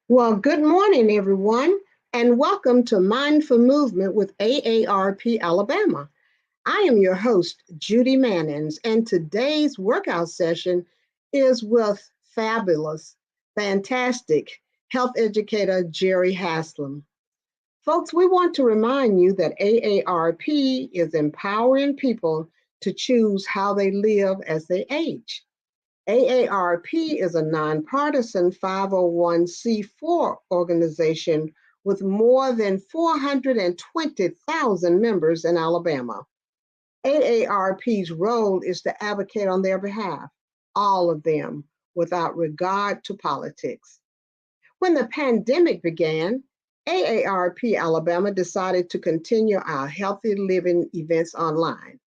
Well, good morning, everyone, and welcome to Mindful Movement with AARP Alabama. I am your host, Judy Mannings, and today's workout session is with fabulous, fantastic health educator Jerri Haslam. Folks, we want to remind you that AARP is empowering people to choose how they live as they age. AARP is a nonpartisan 501c4 organization with more than 420,000 members in Alabama. AARP's role is to advocate on their behalf, all of them, without regard to politics. When the pandemic began, AARP Alabama decided to continue our healthy living events online.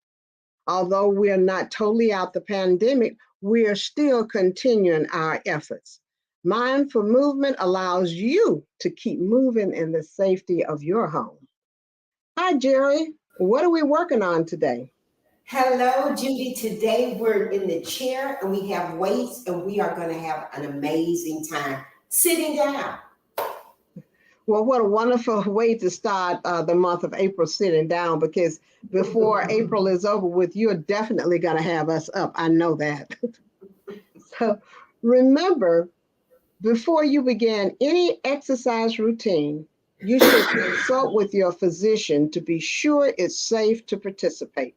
Although we're not totally out the pandemic, we are still continuing our efforts. Mindful movement allows you to keep moving in the safety of your home. Hi, Jerri. What are we working on today? Hello, Judy. Today we're in the chair and we have weights and we are going to have an amazing time sitting down. Well, what a wonderful way to start the month of April sitting down because before April is over with, you're definitely going to have us up. I know that. So remember, before you begin any exercise routine, you should consult with your physician to be sure it's safe to participate.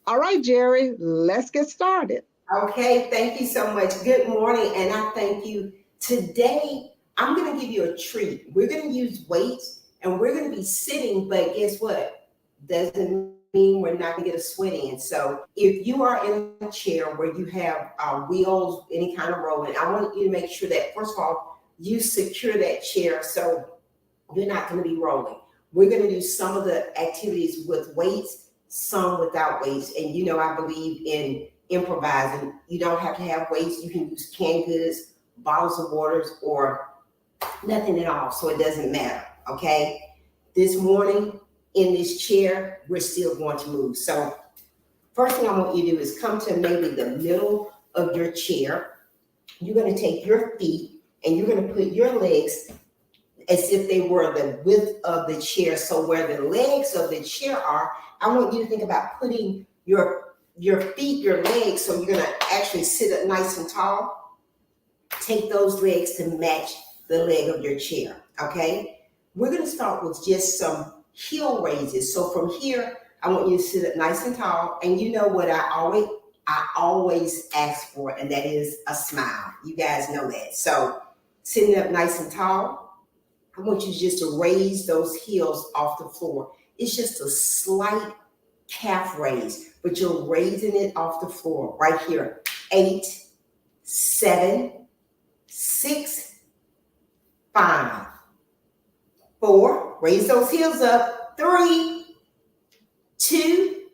All right, Jerri, let's get started. Okay, thank you so much. Good morning, and I thank you. Today, I'm going to give you a treat. We're going to use weights and we're going to be sitting, but guess what? Doesn't mean we're not going to get a sweat in. So, if you are in a chair where you have wheels, any kind of rolling, I want you to make sure that, first of all, you secure that chair so you're not going to be rolling. We're going to do some of the activities with weights, some without weights. And I believe in improvising. You don't have to have weights. You can use canned goods, bottles of waters, or nothing at all. So it doesn't matter. Okay. This morning in this chair, we're still going to move. So first thing I want you to do is come to maybe the middle of your chair. You're going to take your feet and you're going to put your legs as if they were the width of the chair. So where the legs of the chair are, I want you to think about putting your feet, your legs, so you're gonna actually sit up nice and tall. Take those legs to match the leg of your chair, okay? We're gonna start with just some heel raises. So from here, I want you to sit up nice and tall. And you know what I always ask for, and that is a smile. You guys know that. So sitting up nice and tall, I want you just to raise those heels off the floor. It's just a slight calf raise, but you're raising it off the floor right here. 8, 7, 6, 5, 4. Raise those heels up. 3, 2,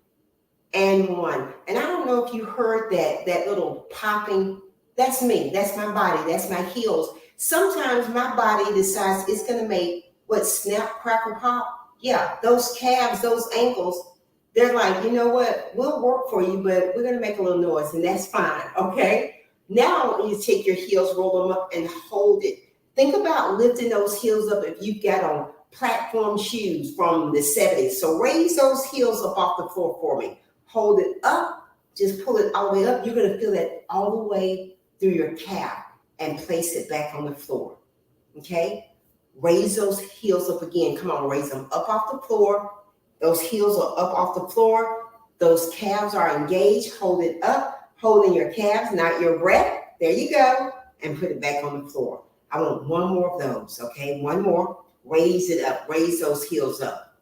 and 1. And I don't know if you heard that little popping. That's me. That's my body. That's my heels. Sometimes my body decides it's going to make what, snap, crackle, pop. Yeah, those calves, those ankles, they're like, you know what? We'll work for you, but we're going to make a little noise, and that's fine. Okay. Now you take your heels, roll them up, and hold it. Think about lifting those heels up if you've got on platform shoes from the 70s. So raise those heels up off the floor for me. Hold it up. Just pull it all the way up. You're going to feel that all the way through your calf and place it back on the floor. Okay? Raise those heels up again. Come on, raise them up off the floor. Those heels are up off the floor. Those calves are engaged. Hold it up. Holding your calves, not your breath. There you go. And put it back on the floor. I want one more of those. Okay? One more. Raise it up. Raise those heels up.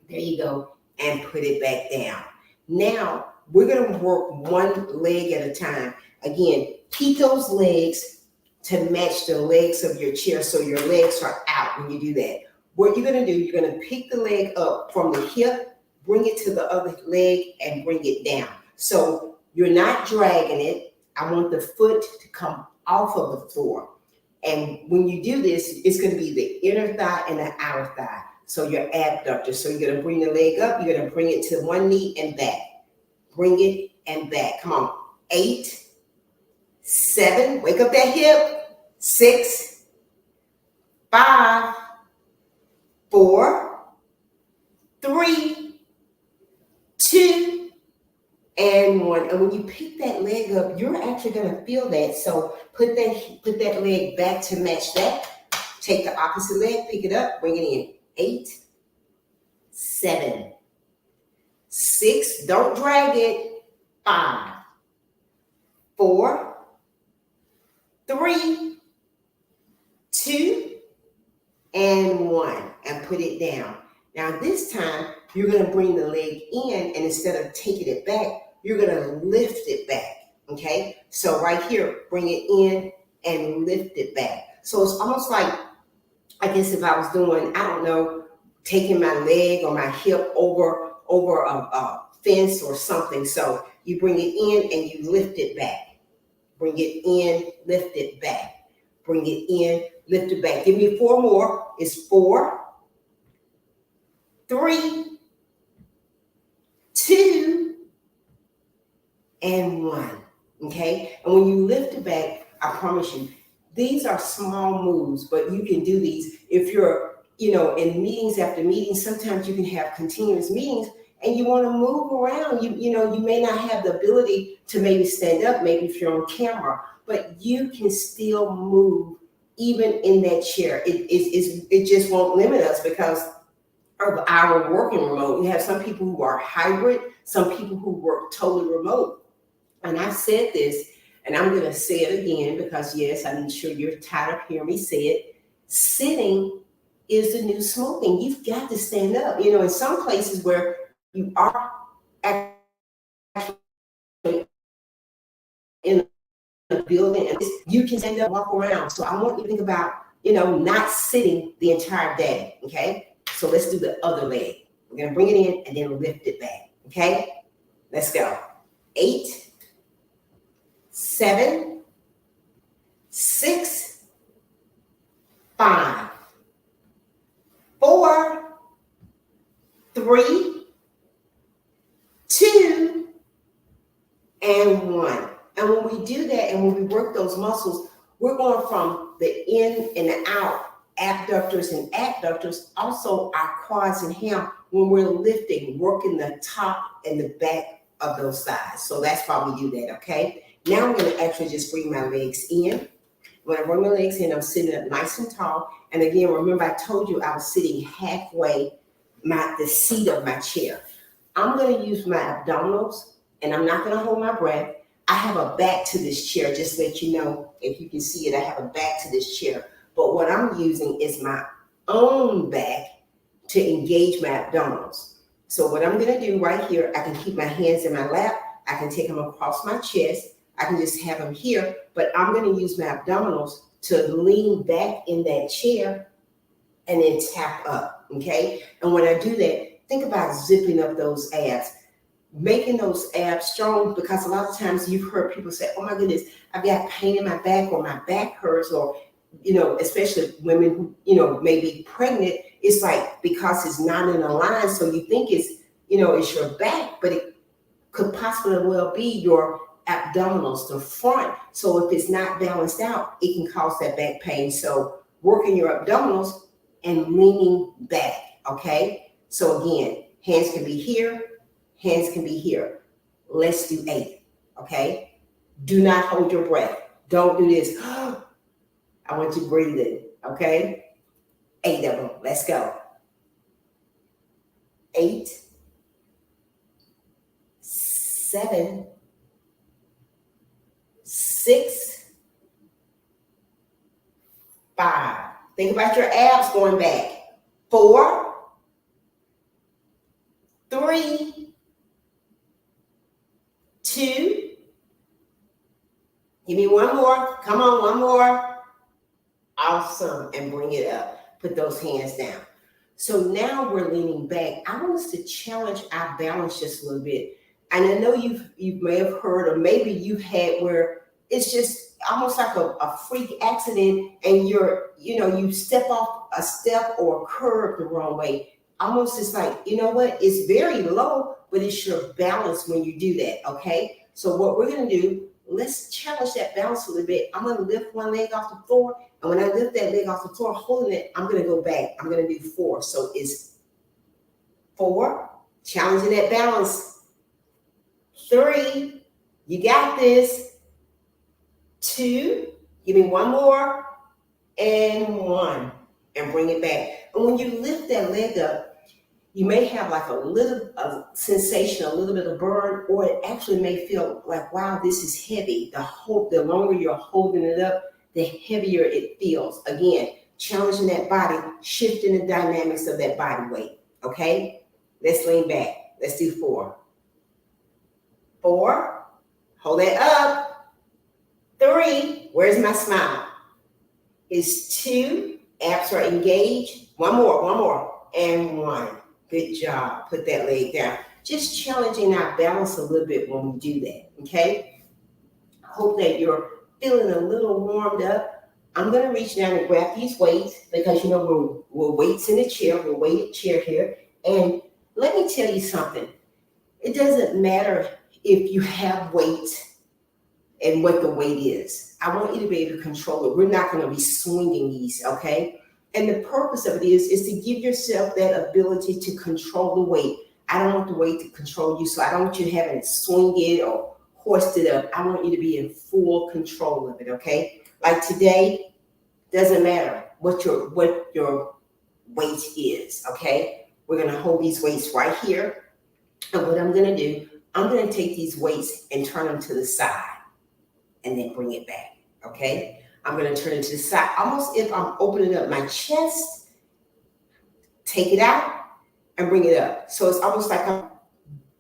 There you go. And put it back down. Now, we're going to work one leg at a time. Again, keep those legs to match the legs of your chair so your legs are out when you do that. What you're going to do, you're going to pick the leg up from the hip, bring it to the other leg, and bring it down. So you're not dragging it. I want the foot to come off of the floor. And when you do this, it's going to be the inner thigh and the outer thigh. So your abductor. So you're going to bring the leg up. You're going to bring it to one knee and back. Bring it and back. Come on. 8, 7. Wake up that hip. 6, 5, 4, 3, 2, and 1. And when you pick that leg up, you're actually going to feel that. So put that leg back to match that. Take the opposite leg, pick it up, bring it in. 8, 7, 6, don't drag it. 5, 4, 3, 2, and 1, and put it down. Now this time, you're going to bring the leg in, and instead of taking it back, you're going to lift it back, okay? So right here, bring it in and lift it back. So it's almost like, I guess if I was doing, I don't know, taking my leg or my hip over a fence or something. So you bring it in and you lift it back. Bring it in, lift it back. Bring it in, lift it back. Give me 4 more. It's 4, 3, 2, and 1. Okay? And when you lift it back, I promise you, these are small moves, but you can do these. If you're, in meetings after meetings, sometimes you can have continuous meetings and you want to move around. You may not have the ability to maybe stand up, maybe if you're on camera, but you can still move even in that chair. It just won't limit us because of our working remote. You have some people who are hybrid, some people who work totally remote. And I said this, and I'm going to say it again because, yes, I'm sure you're tired of hearing me say it. Sitting is the new smoking. You've got to stand up. In some places where you are actually in a building, and you can stand up, walk around. So I want you to think about, not sitting the entire day, okay? So let's do the other leg. We're going to bring it in and then lift it back, okay? Let's go. 8, 7, 6, 5, 4, 3, 2, and 1. And when we do that and when we work those muscles, we're going from the in and the out, abductors and adductors, also our quads and ham when we're lifting, working the top and the back of those thighs. So that's why we do that, okay? Now I'm going to actually just bring my legs in. When I bring my legs in, I'm sitting up nice and tall. And again, remember I told you I was sitting halfway the seat of my chair. I'm going to use my abdominals, and I'm not going to hold my breath. I have a back to this chair, just to let you know, if you can see it, I have a back to this chair. But what I'm using is my own back to engage my abdominals. So what I'm going to do right here, I can keep my hands in my lap. I can take them across my chest. I can just have them here, but I'm going to use my abdominals to lean back in that chair and then tap up, okay? And when I do that, think about zipping up those abs, making those abs strong, because a lot of times you've heard people say, oh my goodness, I've got pain in my back, or my back hurts, or, especially women who, may be pregnant, it's like because it's not in a line, so you think it's your back, but it could possibly well be your abdominals, the front. So if it's not balanced out, it can cause that back pain. So working your abdominals and leaning back, okay? So again, hands can be here, hands can be here. Let's do 8, okay? Do not hold your breath. Don't do this. I want you to breathe in, okay? 8 of them. Let's go. 8, 7, 6, 5. Think about your abs going back. 4, 3, 2. Give me one more. Come on, one more. Awesome. And bring it up. Put those hands down. So now we're leaning back. I want us to challenge our balance just a little bit. And I know you may have heard, or maybe you've had where it's just almost like a freak accident, and you step off a step or a curve the wrong way. Almost it's like, it's very low, but it's your balance when you do that, okay? So what we're going to do, let's challenge that balance a little bit. I'm going to lift one leg off the floor, And when I lift that leg off the floor, holding it, I'm going to go back. I'm going to do 4. So it's 4, challenging that balance. 3, you got this. 2, give me one more, and 1, and bring it back. And when you lift that leg up, you may have like a sensation, a little bit of burn, or it actually may feel like, wow, this is heavy. The longer you're holding it up, the heavier it feels. Again, challenging that body, shifting the dynamics of that body weight. Okay, let's lean back. Let's do 4. 4, hold that up. 3, where's my smile? It's 2, abs are engaged. One more, and 1. Good job. Put that leg down. Just challenging our balance a little bit when we do that, okay? Hope that you're feeling a little warmed up. I'm going to reach down and grab these weights because, you know, we're weights in the chair. We're weighted chair here. And let me tell you something. It doesn't matter if you have weights and what the weight is. I want you to be able to control it. We're not going to be swinging these, okay? And the purpose of it is to give yourself that ability to control the weight. I don't want the weight to control you, so I don't want you having to swing it or hoist it up. I want you to be in full control of it, okay? Like today, doesn't matter what your weight is, okay? We're going to hold these weights right here. And what I'm going to do, I'm going to take these weights and turn them to the side and then bring it back, okay? I'm going to turn it to the side, almost if I'm opening up my chest, take it out and bring it up. So it's almost like I'm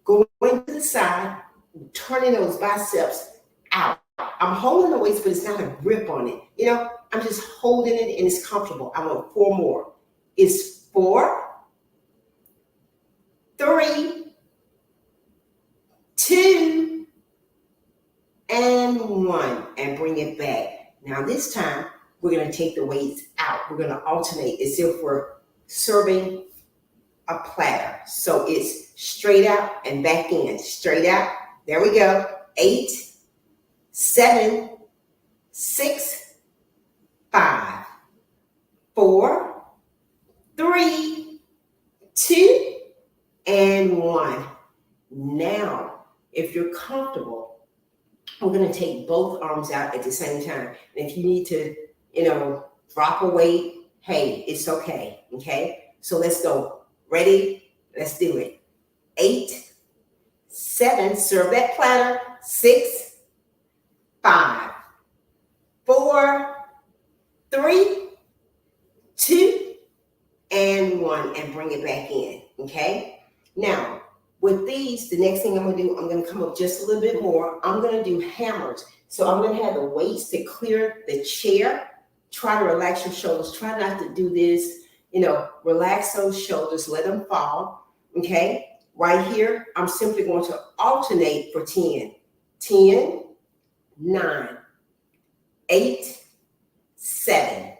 going to the side, turning those biceps out. I'm holding the weights, but it's not a grip on it. You know, I'm just holding it and it's comfortable. I want 4 more. It's 4, 3, 2, and 1, and bring it back. Now this time, we're going to take the weights out. We're going to alternate as if we're serving a platter. So it's straight out and back in. Straight out. There we go. 8, 7, 6, 5, 4, 3, 2, and 1. Now, if you're comfortable, we're going to take both arms out at the same time. And if you need to, drop a weight, hey, it's okay. Okay? So let's go. Ready? Let's do it. 8, 7, serve that platter. 6, 5, 4, 3, 2, and 1, and bring it back in. Okay? Now, with these, the next thing I'm going to do, I'm going to come up just a little bit more. I'm going to do hammers. So I'm going to have the weights to clear the chair. Try to relax your shoulders. Try not to do this. Relax those shoulders. Let them fall. Okay? Right here, I'm simply going to alternate for 10. 10, 9, 8, 7,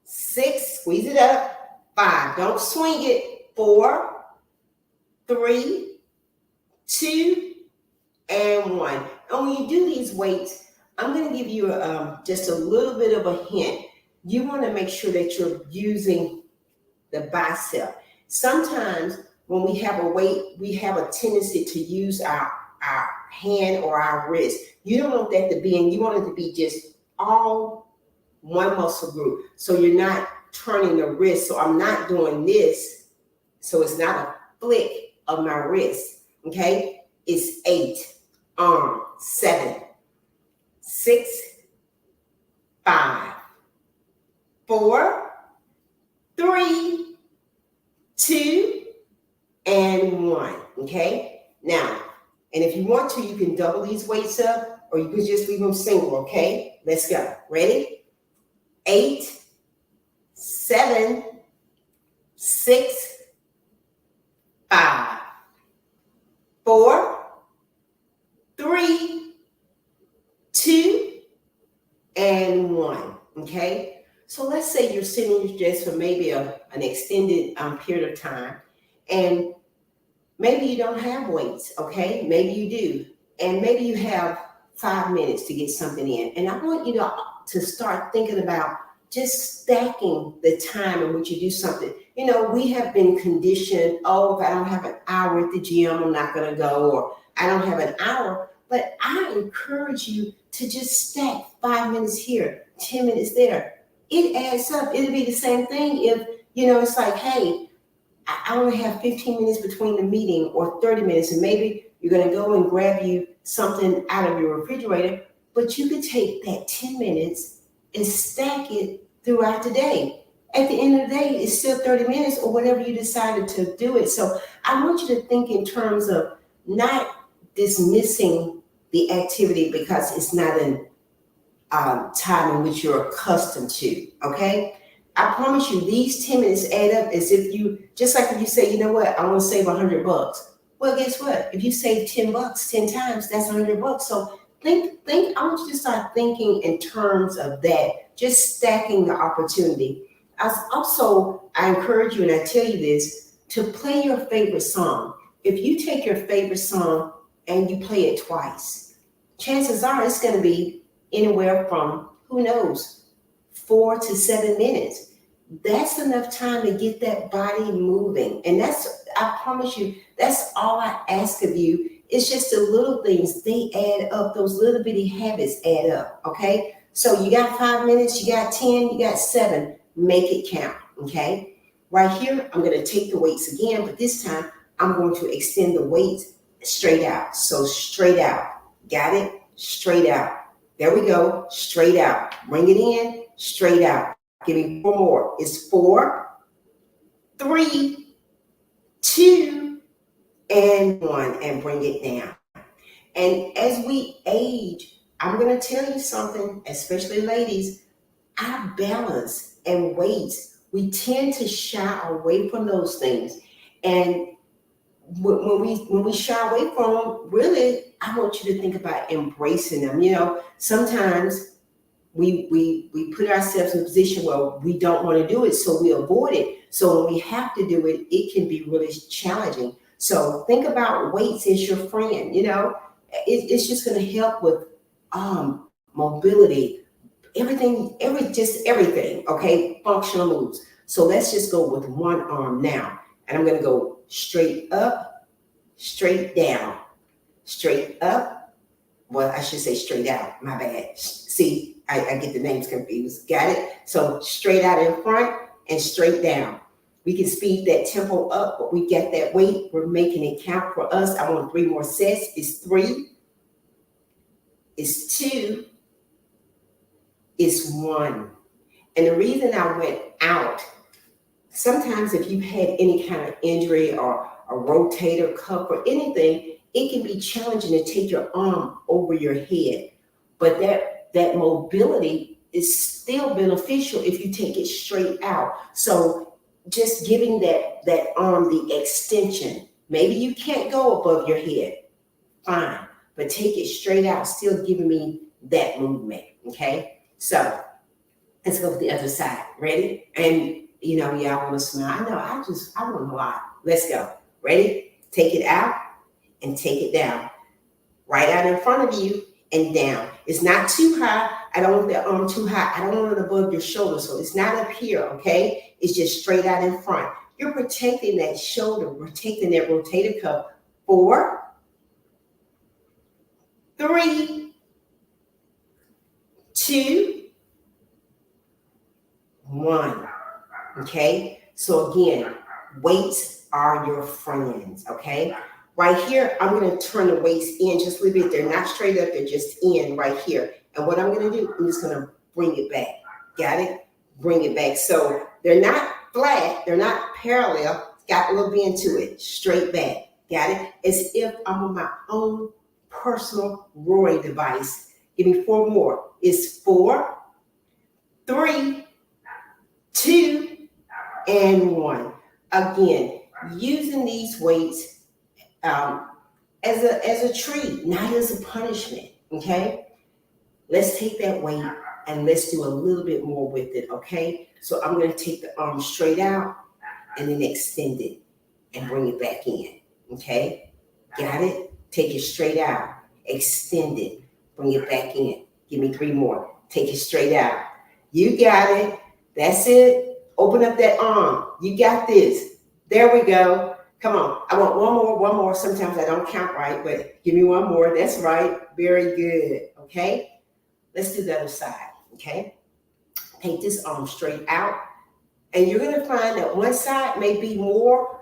6, squeeze it up. 5, don't swing it. 4, 3, 2, and 1. And when you do these weights, I'm going to give you just a little bit of a hint. You want to make sure that you're using the bicep. Sometimes when we have a weight, we have a tendency to use our hand or our wrist. You don't want that to be, and you want it to be just all one muscle group. So you're not turning the wrist. So I'm not doing this. So it's not a flick of my wrist. Okay? It's 8, arm, 7, 6, 5, 4, 3, 2, and 1. Okay? Now, and if you want to, you can double these weights up, or you could just leave them single. Okay? Let's go. Ready? 8, 7, 6, 5, 4, 3, 2, and 1. Okay? So let's say you're sitting just for maybe an extended period of time, and maybe you don't have weights, okay? Maybe you do. And maybe you have 5 minutes to get something in. And I want you to start thinking about just stacking the time in which you do something. You know, we have been conditioned, oh, if I don't have an hour at the gym, I'm not going to go, or I don't have an hour. But I encourage you to just stack 5 minutes here, 10 minutes there. It adds up. It'll be the same thing if, you know, it's like, hey, I only have 15 minutes between the meeting or 30 minutes, and maybe you're going to go and grab you something out of your refrigerator, but you could take that 10 minutes and stack it throughout the day. At the end of the day, it's still 30 minutes or whenever you decided to do it. So I want you to think in terms of not dismissing the activity because it's not an time in which you're accustomed to, okay? I promise you, these 10 minutes add up as if you, just like if you say, you know what, I want to save $100. Well, guess what? If you save $10 10 times, that's $100. So think, I want you to start thinking in terms of that, just stacking the opportunity. I encourage you, and I tell you this, to play your favorite song. If you take your favorite song and you play it twice, chances are it's going to be anywhere from, who knows, 4 to 7 minutes. That's enough time to get that body moving. And I promise you, that's all I ask of you. It's just the little things, they add up. Those little bitty habits add up, okay? So you got 5 minutes, you got 10, you got 7. Make it count, okay? Right here, I'm going to take the weights again, but this time I'm going to extend the weights straight out. So straight out. Got it? Straight out. There we go. Straight out. Bring it in. Straight out. Give me 4 more. It's 4, 3, 2, and 1. And bring it down. And as we age, I'm going to tell you something, especially ladies, our balance and weights, we tend to shy away from those things. And when we shy away from them, really, I want you to think about embracing them. You know, sometimes we put ourselves in a position where we don't want to do it, so we avoid it. So when we have to do it, it can be really challenging. So think about weights as your friend. You know, it's just going to help with mobility, everything. Okay, functional moves. So let's just go with one arm now, and I'm going to go straight up, straight down, straight up. Well, I should say straight out. My bad. See, I get the names confused. Got it? So straight out in front and straight down. We can speed that tempo up, but we get that weight. We're making it count for us. I want 3 more sets. It's 3. It's 2. It's 1. And the reason I went out, sometimes if you've had any kind of injury or a rotator cuff or anything, it can be challenging to take your arm over your head. But that mobility is still beneficial if you take it straight out. So just giving that arm the extension. Maybe you can't go above your head. Fine. But take it straight out, still giving me that movement. Okay? So let's go to the other side. Ready? And you know, y'all want to smile. I know, I want a lot. Let's go. Ready? Take it out and take it down. Right out in front of you and down. It's not too high. I don't want that arm too high. I don't want it above your shoulder. So it's not up here, okay? It's just straight out in front. You're protecting that shoulder, protecting that rotator cuff. 4, 3, 2, 1. Okay? So again, weights are your friends, okay? Right here, I'm going to turn the weights in just a little bit. They're not straight up, they're just in right here. And what I'm going to do, I'm just going to bring it back. Got it? Bring it back. So they're not flat, they're not parallel. Got a little bend to it. Straight back. Got it? As if I'm on my own personal roaring device. Give me 4 more. It's 4, 3, 2, and 1. Again, using these weights as a treat, not as a punishment. Okay, let's take that weight and let's do a little bit more with it. Okay, so I'm going to take the arm straight out and then extend it and bring it back in. Okay, got it? Take it straight out, extend it, bring it back in. Give me 3 more. Take it straight out. You got it. That's it. Open up that arm. You got this. There we go. Come on. I want one more. Sometimes I don't count right, but give me one more. That's right. Very good. Okay. Let's do the other side. Okay. Take this arm straight out. And you're going to find that one side may be more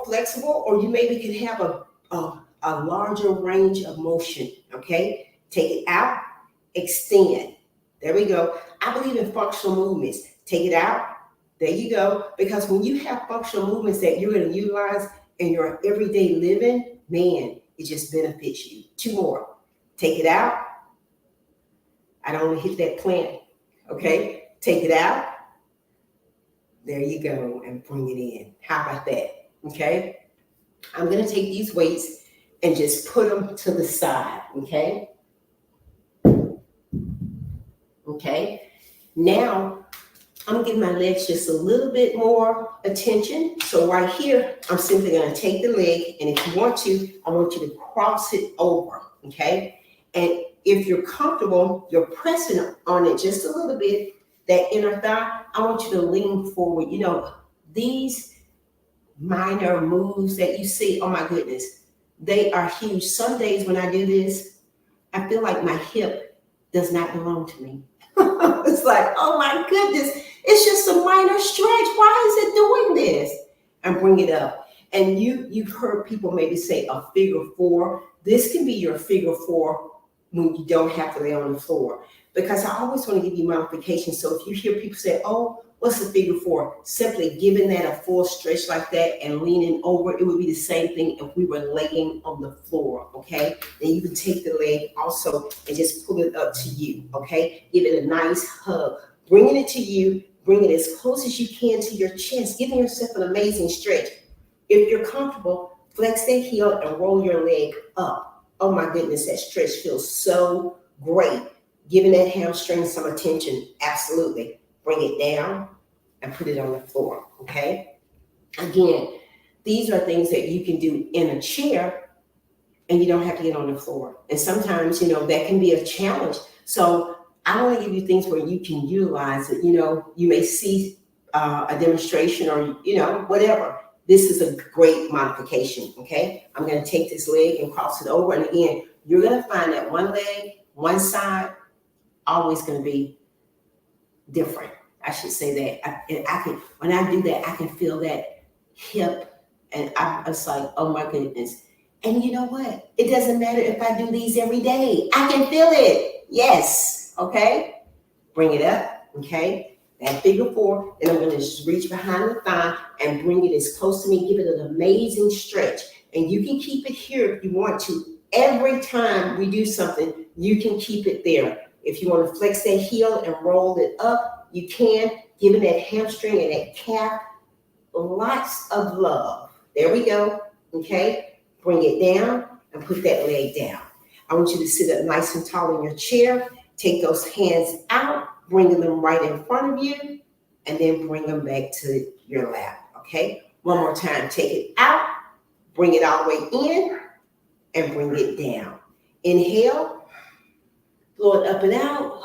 flexible, or you maybe can have a larger range of motion. Okay. Take it out. Extend. There we go. I believe in functional movements. Take it out. There you go. Because when you have functional movements that you're going to utilize in your everyday living, man, it just benefits you. Two more. Take it out. I don't want to hit that plant. Okay. Take it out. There you go. And bring it in. How about that? Okay. I'm going to take these weights and just put them to the side. Okay. Okay. Now, I'm gonna give my legs just a little bit more attention. So right here, I'm simply gonna take the leg, and if you want to, I want you to cross it over, okay? And if you're comfortable, you're pressing on it just a little bit, that inner thigh, I want you to lean forward. You know, these minor moves that you see, oh my goodness, they are huge. Some days when I do this, I feel like my hip does not belong to me. It's like, oh my goodness, it's just a minor stretch. Why is it doing this? And bring it up. And you've heard people maybe say a figure four. This can be your figure four when you don't have to lay on the floor. Because I always want to give you modifications. So if you hear people say, oh, what's a figure four? Simply giving that a full stretch like that and leaning over, it would be the same thing if we were laying on the floor, okay? Then you can take the leg also and just pull it up to you, okay? Give it a nice hug. Bringing it to you, bring it as close as you can to your chest, giving yourself an amazing stretch. If you're comfortable, flex that heel and roll your leg up. Oh my goodness, that stretch feels so great. Giving that hamstring some attention, absolutely. Bring it down and put it on the floor, okay? Again, these are things that you can do in a chair and you don't have to get on the floor. And sometimes, that can be a challenge. So I want to give you things where you can utilize it. You may see a demonstration or, whatever. This is a great modification, okay? I'm going to take this leg and cross it over. And again, you're going to find that one leg, one side, always going to be different. I should say that. I can, when I do that, I can feel that hip, and it's like, oh my goodness. And you know what? It doesn't matter if I do these every day. I can feel it. Yes. Okay. Bring it up. Okay. That figure four. Then I'm going to just reach behind the thigh and bring it as close to me. Give it an amazing stretch. And you can keep it here if you want to. Every time we do something, you can keep it there. If you want to flex that heel and roll it up, you can, giving that hamstring and that calf lots of love. There we go. Okay. Bring it down and put that leg down. I want you to sit up nice and tall in your chair. Take those hands out, bringing them right in front of you, and then bring them back to your lap. Okay. One more time. Take it out, bring it all the way in, and bring it down. Inhale, blow it up and out.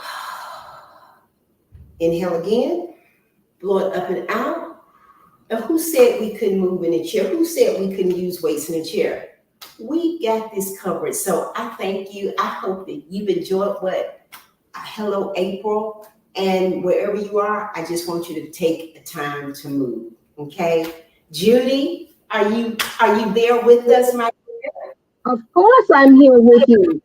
Inhale again, blow it up and out. And who said we couldn't move in a chair? Who said we couldn't use weights in a chair? We got this covered. So I thank you. I hope that you've enjoyed Hello April. And wherever you are, I just want you to take the time to move. Okay. Judy, are you there with us, my dear? Of course, I'm here with you.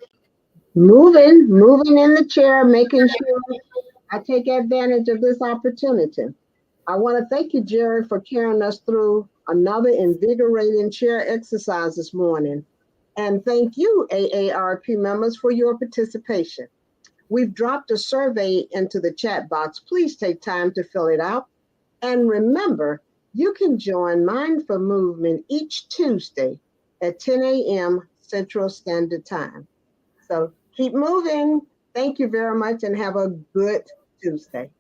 Moving in the chair, making sure I take advantage of this opportunity. I want to thank you, Jerri, for carrying us through another invigorating chair exercise this morning. And thank you, AARP members, for your participation. We've dropped a survey into the chat box. Please take time to fill it out. And remember, you can join Mindful Movement each Tuesday at 10 a.m. Central Standard Time. So keep moving. Thank you very much and have a good Tuesday.